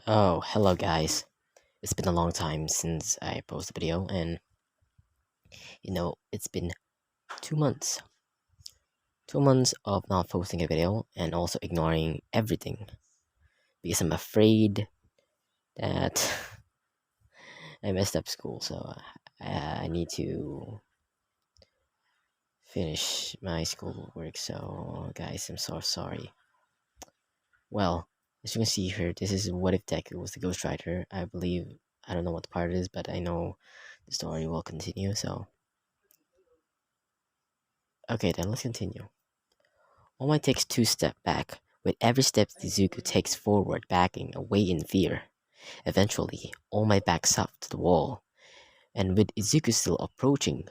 Oh, hello guys. It's been a long time since I posted a video and it's been 2 months. 2 months of not posting a video and also ignoring everything because I'm afraid that I messed up school, so I need to finish my schoolwork. So guys, I'm so sorry. Well, as you can see here, this is what if Deku was the ghostwriter. I believe I don't know what part it is, but I know the story will continue, so okay, then let's continue. All Might takes two steps back. With every step Izuku takes forward, backing away in fear. Eventually, All Might backs up to the wall, and with Izuku still approaching,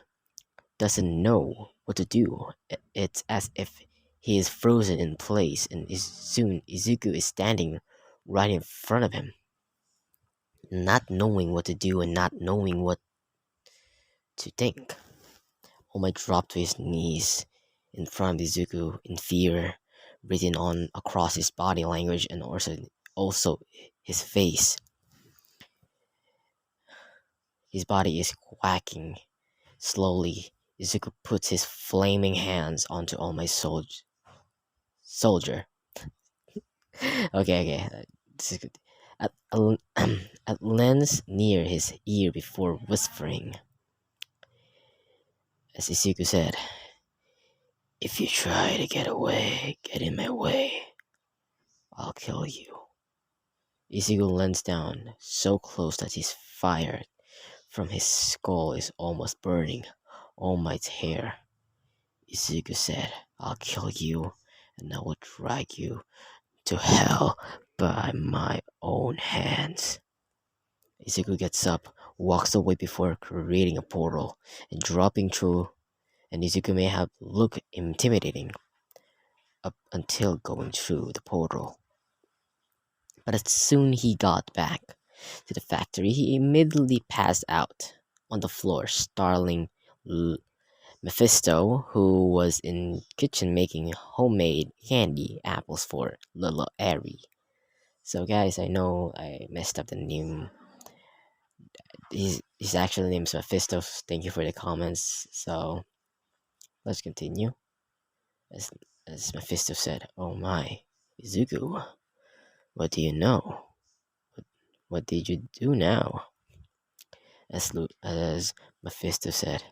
doesn't know what to do. It's as if he is frozen in place, and soon Izuku is standing right in front of him, not knowing what to do and not knowing what to think. All Might dropped to his knees in front of Izuku in fear, written on across his body language and also his face. His body is quacking. Slowly, Izuku puts his flaming hands onto All Might's soldier. Okay, this is good. At lens near his ear before whispering, as Izuku said, "If you try to get away, get in my way, I'll kill you." Izuku leans down, so close that his fire from his skull is almost burning All Might's hair. Izuku said, "I'll kill you, and I will drag you to hell by my own hands." Izuku gets up, walks away before creating a portal and dropping through, and Izuku may have looked intimidating up until going through the portal. But as soon he got back to the factory, he immediately passed out on the floor, startling Mephisto, who was in kitchen making homemade candy apples for little Ari. So guys, I know I messed up the name. His actual name is Mephisto. Thank you for the comments. So let's continue. As as Mephisto said, "Oh my, Izuku, what do you know? What did you do now?" As Mephisto said,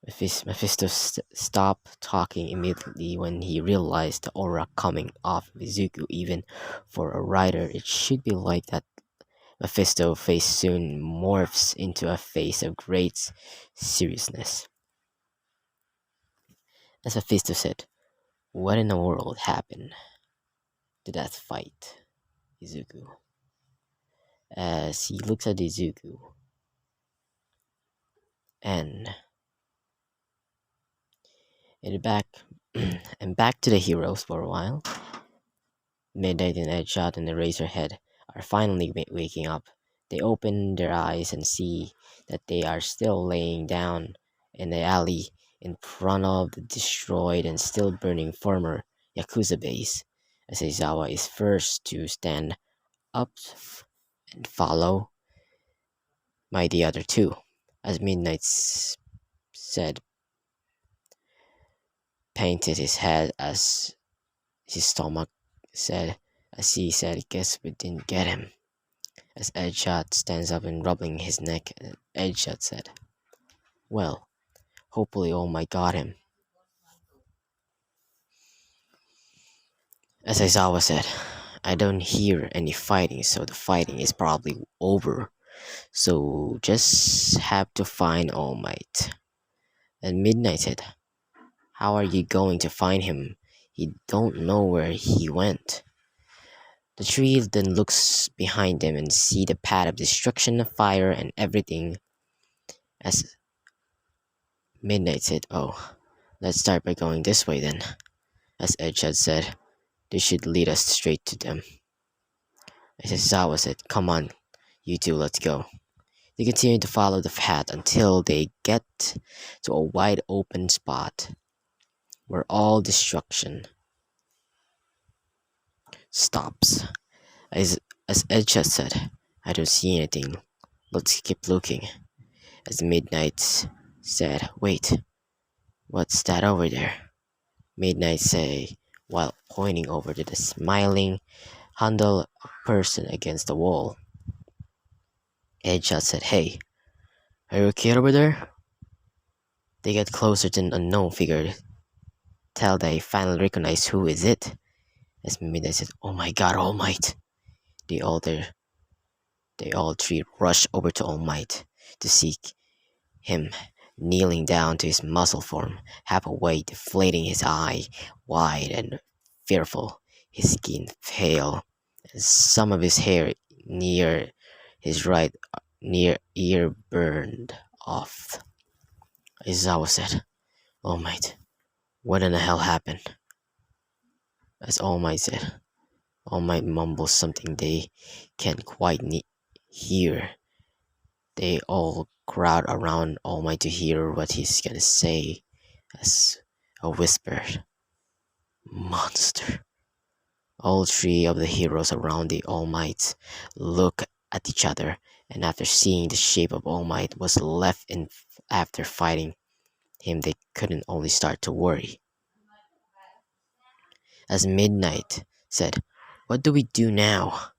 Mephisto stopped talking immediately when he realized the aura coming off of Izuku. Even for a writer, it should be like that. Mephisto's face soon morphs into a face of great seriousness. As Mephisto said, "What in the world happened to that fight, Izuku?" As he looks at Izuku, and back and back to the heroes for a while. Midnight and Edgeshot and the Razorhead are finally waking up. They open their eyes and see that they are still laying down in the alley in front of the destroyed and still burning former Yakuza base. As Aizawa is first to stand up and follow by the other two. As Midnight said, painted his head as his stomach said, as he said, "Guess we didn't get him." As Edgeshot stands up and rubbing his neck, Edgeshot said, "Well, hopefully All Might got him." As Aizawa said, "I don't hear any fighting, so the fighting is probably over. So just have to find All Might." And Midnight said, "How are you going to find him? You don't know where he went." The tree then looks behind them and see the path of destruction, of fire, and everything. As Midnight said, "Oh, let's start by going this way then." As Edge had said, "This should lead us straight to them." As Zawa said, "Come on, you two, let's go." They continue to follow the path until they get to a wide open spot where all destruction stops. As As Edge said, I don't see anything. Let's keep looking. As Midnight said, wait, what's that over there? Midnight say, while pointing over to the smiling, handle person against the wall. Edge said, hey, are you a kid over there? They get closer to an unknown figure. Till they finally recognize who is it. As Midnight said, oh my god, All Might. They all there they all three rush over to All Might to seek him, kneeling down to his muscle form, half away, deflating his eye, wide and fearful, his skin pale, and some of his hair near his right near ear burned off. Izawa said, All Might, what in the hell happened? As All Might said, All Might mumbles something they can't quite hear. They all crowd around All Might to hear what he's gonna say, as a whisper, monster. All three of the heroes around the All Might look at each other, and after seeing the shape of All Might was left in after fighting him, they couldn't only start to worry. As Midnight said, what do we do now?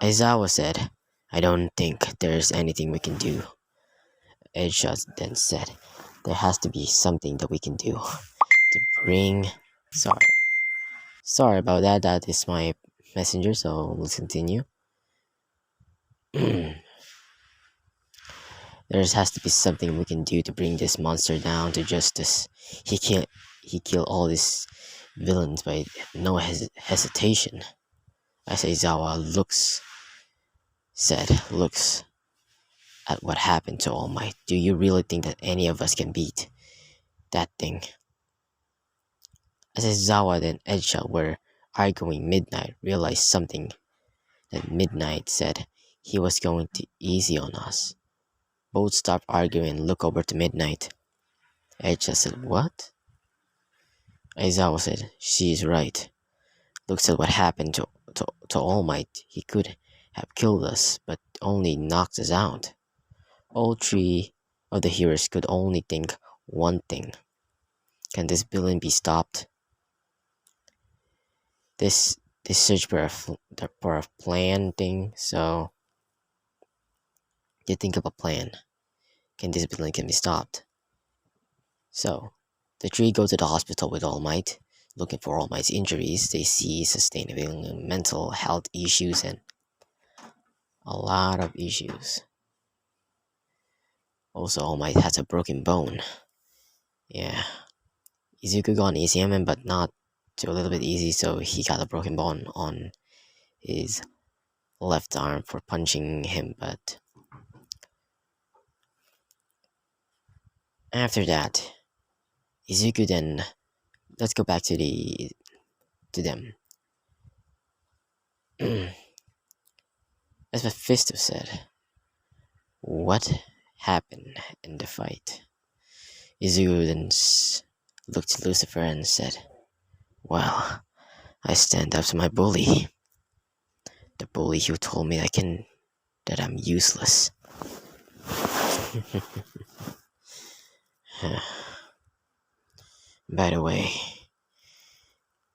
Aizawa said, I don't think there's anything we can do. Edgeshot then said, there has to be something that we can do to bring. Sorry, sorry about that. That is my messenger. So let's continue. There has to be something we can do to bring this monster down to justice. He can't. He killed all these villains by no hesitation. As Aizawa looks at what happened to All Might. Do you really think that any of us can beat that thing? As Aizawa and Edgeshot were arguing, Midnight realized something that Midnight said he was going to easy on us. Both stopped arguing and looked over to Midnight. Edgeshot said, what? Aizawa said, she is right. Looks at what happened to All Might. He could have killed us, but only knocked us out. All three of the heroes could only think one thing. Can this villain be stopped? This search for a plan thing, so they think of a plan. Can this villain can be stopped? So the three go to the hospital with All Might, looking for All Might's injuries. They see sustainable mental health issues and a lot of issues. Also, All Might has a broken bone. Yeah, Izuku got an easy him, but not to a little bit easy, so he got a broken bone on his left arm for punching him. But after that, Izuku then, let's go back to them. As Mephisto said, what happened in the fight? Izuku then looked to Lucifer and said, well, I stand up to my bully. The bully who told me that I'm useless. By the way,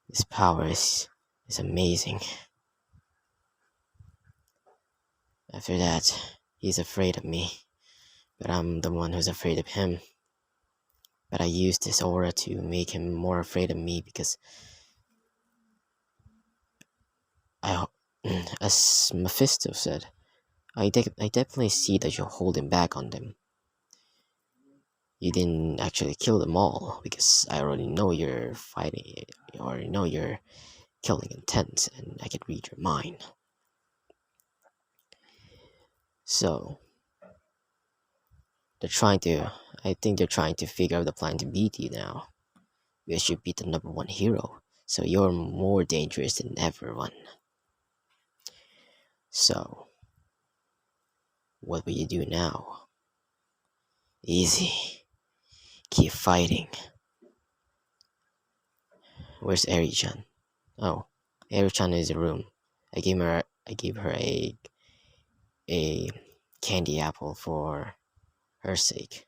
this power is amazing. After that, he's afraid of me, but I'm the one who's afraid of him. But I used this aura to make him more afraid of me because as Mephisto said, I definitely see that you're holding back on them. You didn't actually kill them all because I already know you're fighting. I already know you're killing intent, and I can read your mind. So I think they're trying to figure out the plan to beat you now. Because you beat the number one hero, so you're more dangerous than everyone. So, what will you do now? Easy. Keep fighting. Where's Eri-chan? Oh, Eri-chan is in the room. I gave her I gave her a candy apple for her sake.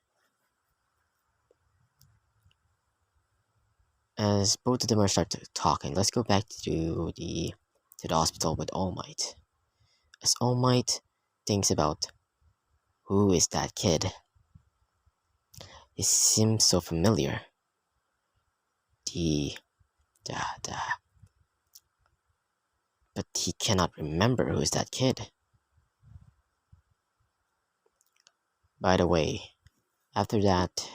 As both of them are starting talking, let's go back to the hospital with All Might. As All Might thinks about who is that kid, he seems so familiar. The the but he cannot remember who is that kid. By the way, after that,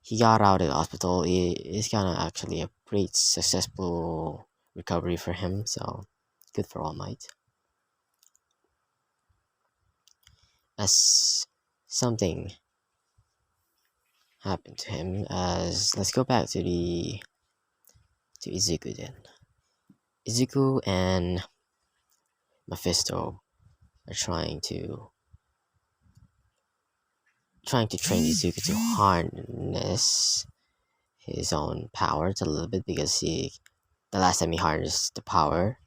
he got out of the hospital. It's kind of actually a pretty successful recovery for him. So good for All Might. As something happened to him, as let's go back to Izuku then. Izuku and Mephisto are trying to train Izuku to harness his own powers a little bit because the last time he harnessed the power,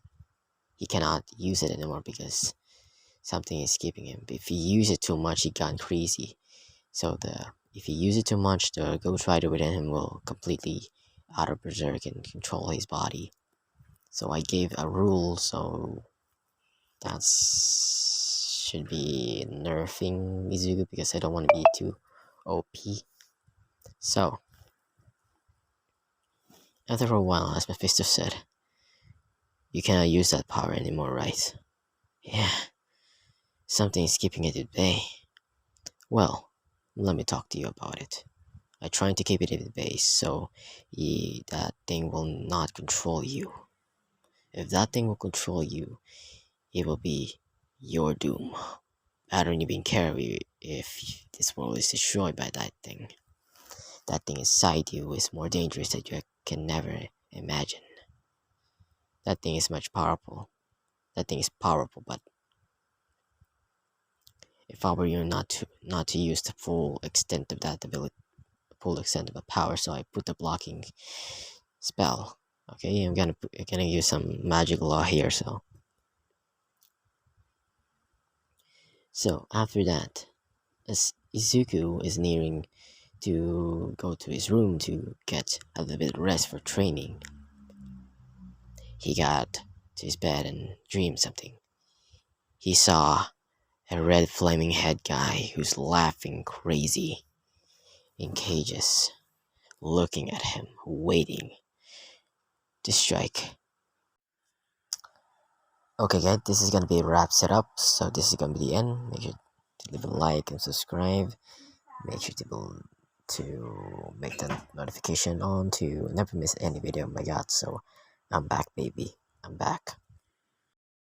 he cannot use it anymore because something is keeping him. If he use it too much, he gone crazy. So the if he use it too much, the Ghost Rider within him will completely out of berserk and control his body. So I gave a rule, so that's should be nerfing Mizugu because I don't want to be too OP. So after a while, as Mephisto said, you cannot use that power anymore, right? Yeah, something is keeping it at bay. Well, let me talk to you about it. I trying to keep it at bay so that thing will not control you. If that thing will control you, it will be your doom. I don't even care if this world is destroyed by that thing. That thing inside you is more dangerous than you can never imagine. That thing is much powerful. That thing is powerful, but if I were you not to use the full extent of that ability, full extent of the power, so I put the blocking spell. Okay, I'm gonna use some magic law here. So after that, as Izuku is nearing to go to his room to get a little bit of rest for training, he got to his bed and dreamed something. He saw a red flaming head guy who's laughing crazy in cages, looking at him, waiting to strike. Okay, guys, this is gonna be a wrap setup. So this is gonna be the end. Make sure to leave a like and subscribe. Make sure to make the notification on to never miss any video. Oh my god, so I'm back, baby. I'm back.